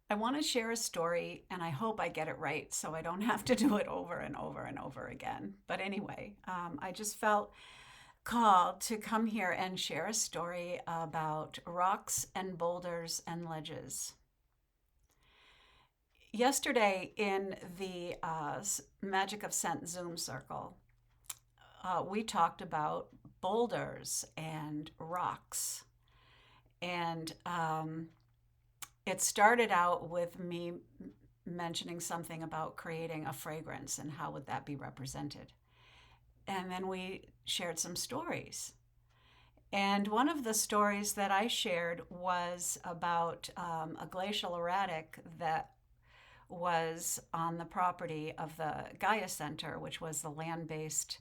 I want to share a story, and I hope I get it right so I don't have to do it over and over and over again. But anyway, I just felt called to come here and share a story about rocks and boulders and ledges. Yesterday, in the Magic of Scent Zoom circle, we talked about boulders and rocks. And it started out with me mentioning something about creating a fragrance and how would that be represented. And then we shared some stories. And one of the stories that I shared was about a glacial erratic that was on the property of the Gaia Center, which was the land based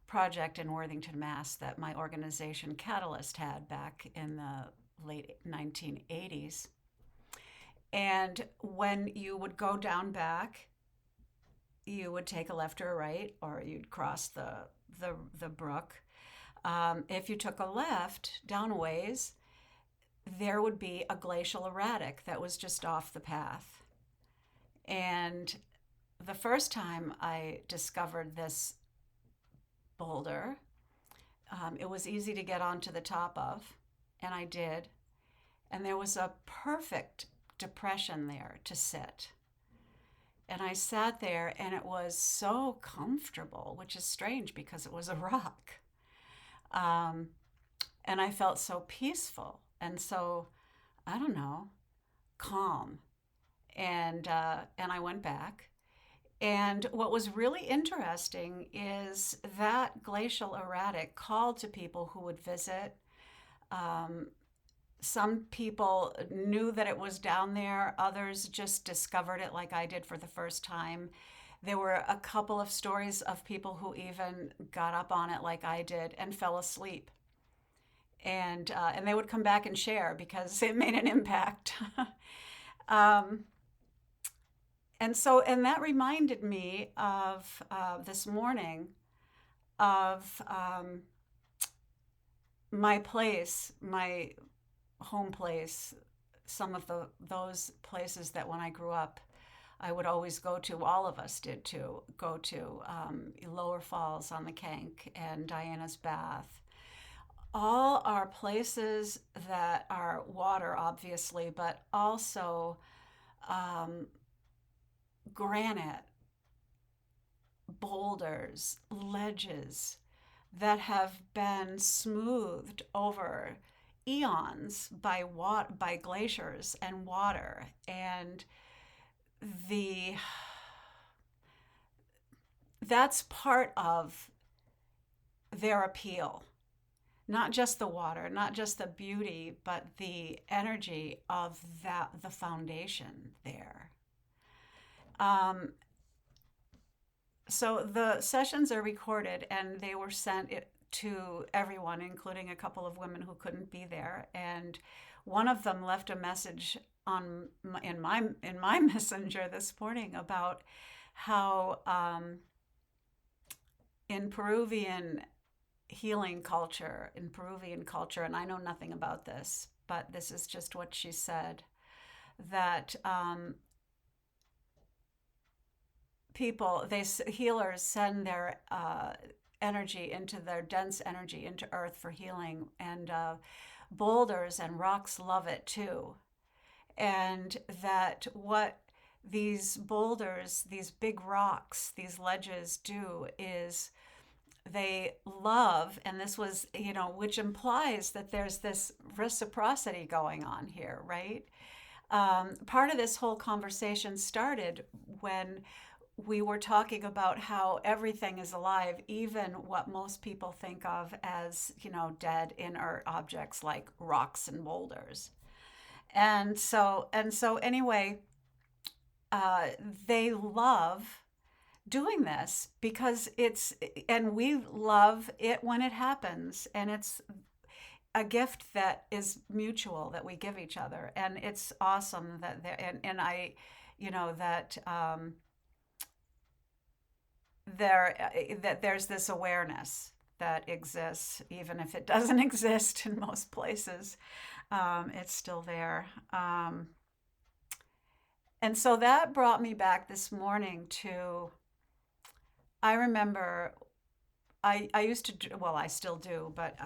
project in Worthington, Mass., that my organization Catalyst had back in the late 1980s. And when you would go down back, you would take a left or a right, or you'd cross the brook. If you took a left down a ways, there would be a glacial erratic that was just off the path. And the first time I discovered this boulder, it was easy to get onto the top of, and I did. And there was a perfect depression there to sit. And I sat there, and it was so comfortable, which is strange because it was a rock. Um, and I felt so peaceful and so, I don't know, calm. And I went back. And what was really interesting is that glacial erratic called to people who would visit. Um, some people knew that it was down there, others just discovered it like I did for the first time. There were a couple of stories of people who even got up on it like I did and fell asleep. And they would come back and share because it made an impact. um, and that reminded me of this morning of my place, my home place, some of those places that when I grew up, I would always go to. All of us did too. Go to Lower Falls on the Kank and Diana's Bath. All are places that are water, obviously, but also um, granite, boulders, ledges that have been smoothed over eons by glaciers and water, and the that's part of their appeal. Not just the water, not just the beauty, but the energy of the foundation there. Um, so the sessions are recorded and they were sent to everyone, including a couple of women who couldn't be there. And one of them left a message in my messenger this morning about how in Peruvian culture, and I know nothing about this, but this is just what she said, that healers send their dense energy into earth for healing, and boulders and rocks love it too. And that what these boulders, these big rocks, these ledges do is they love, and this was, which implies that there's this reciprocity going on here, right? Part of this whole conversation started when we were talking about how everything is alive, even what most people think of as, dead, inert objects like rocks and boulders. And so anyway, they love doing this because and we love it when it happens, and it's a gift that is mutual that we give each other, and it's awesome that and I, that there's this awareness that exists, even if it doesn't exist in most places. It's still there. And so that brought me back this morning to, I remember I used to, well, I still do, but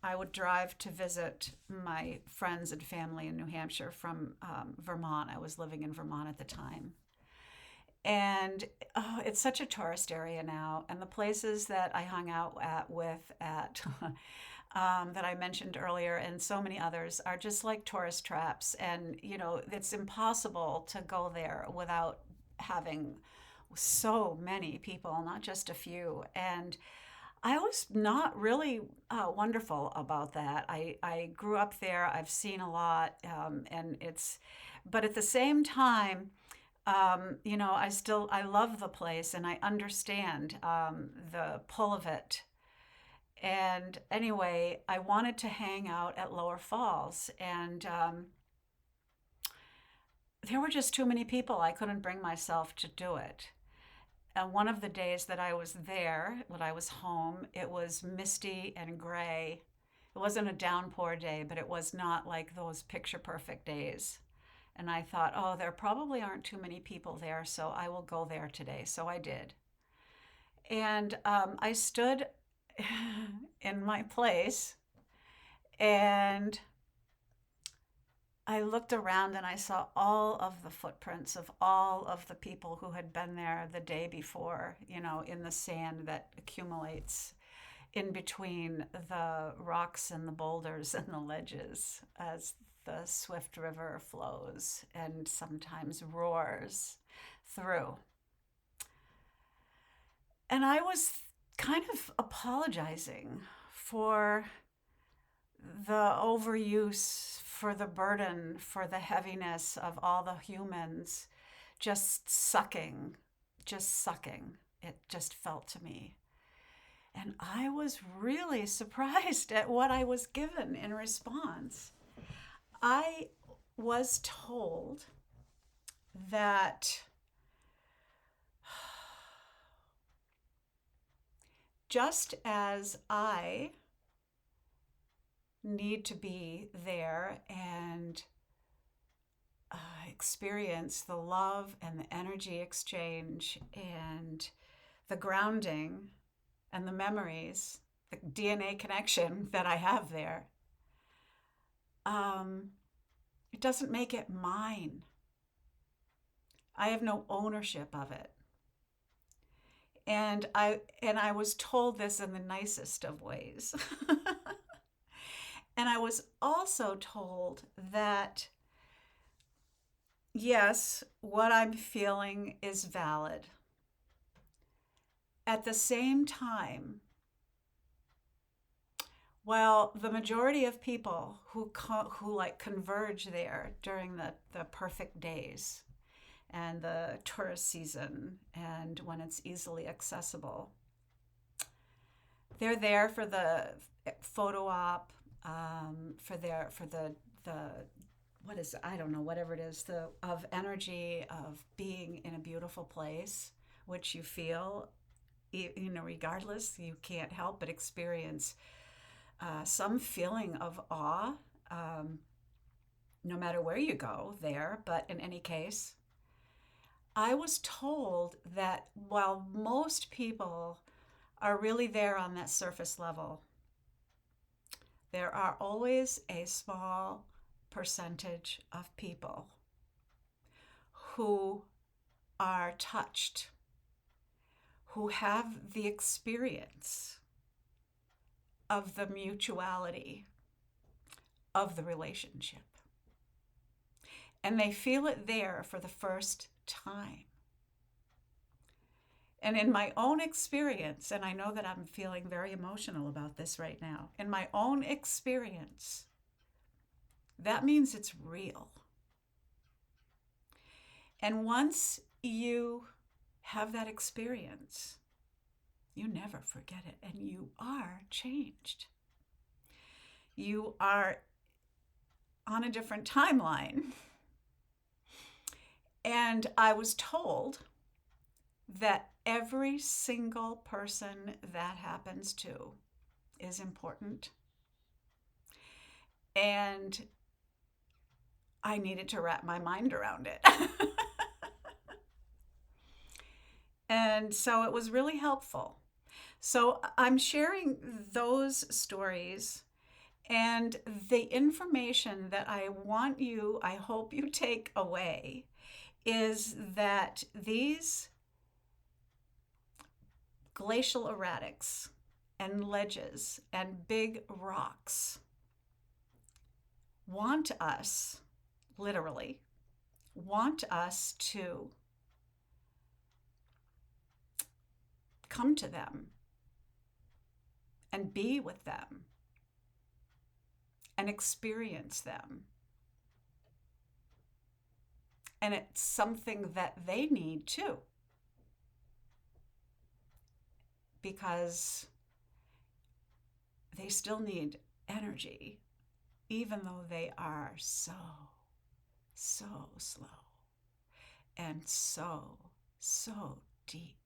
I would drive to visit my friends and family in New Hampshire from Vermont. I was living in Vermont at the time. And it's such a tourist area now. And the places that I hung out at that I mentioned earlier, and so many others, are just like tourist traps. And, it's impossible to go there without having so many people, not just a few. And I was not really wonderful about that. I grew up there, I've seen a lot, but at the same time, I love the place and I understand the pull of it. And anyway, I wanted to hang out at Lower Falls, and there were just too many people. I couldn't bring myself to do it. And one of the days that I was there, when I was home, it was misty and gray. It wasn't a downpour day, but it was not like those picture perfect days. And I thought, oh, there probably aren't too many people there, so I will go there today. So I did. And I stood in my place and I looked around and I saw all of the footprints of all of the people who had been there the day before, in the sand that accumulates in between the rocks and the boulders and the ledges as the swift river flows and sometimes roars through. And I was kind of apologizing for the overuse, for the burden, for the heaviness of all the humans just sucking, just sucking. It just felt to me. And I was really surprised at what I was given in response. I was told that just as I need to be there and experience the love and the energy exchange and the grounding and the memories, the DNA connection that I have there, it doesn't make it mine. I have no ownership of it. And I was told this in the nicest of ways. And I was also told that, yes, what I'm feeling is valid. At the same time, while the majority of people who converge there during the perfect days and the tourist season and when it's easily accessible, they're there for the photo op, for the what is it? I don't know, whatever it is, the of energy of being in a beautiful place, which you feel, regardless, you can't help but experience some feeling of awe, no matter where you go there. But in any case, I was told that while most people are really there on that surface level, there are always a small percentage of people who are touched, who have the experience of the mutuality of the relationship. And they feel it there for the first time. And in my own experience, and I know that I'm feeling very emotional about this right now, in my own experience, that means it's real. And once you have that experience, you never forget it, and you are changed. You are on a different timeline. And I was told that every single person that happens to is important. And I needed to wrap my mind around it. And so it was really helpful. So I'm sharing those stories and the information that I hope you take away is that these glacial erratics and ledges and big rocks want us, literally, want us to come to them and be with them and experience them. And it's something that they need too, because they still need energy, even though they are so, so slow and so, so deep.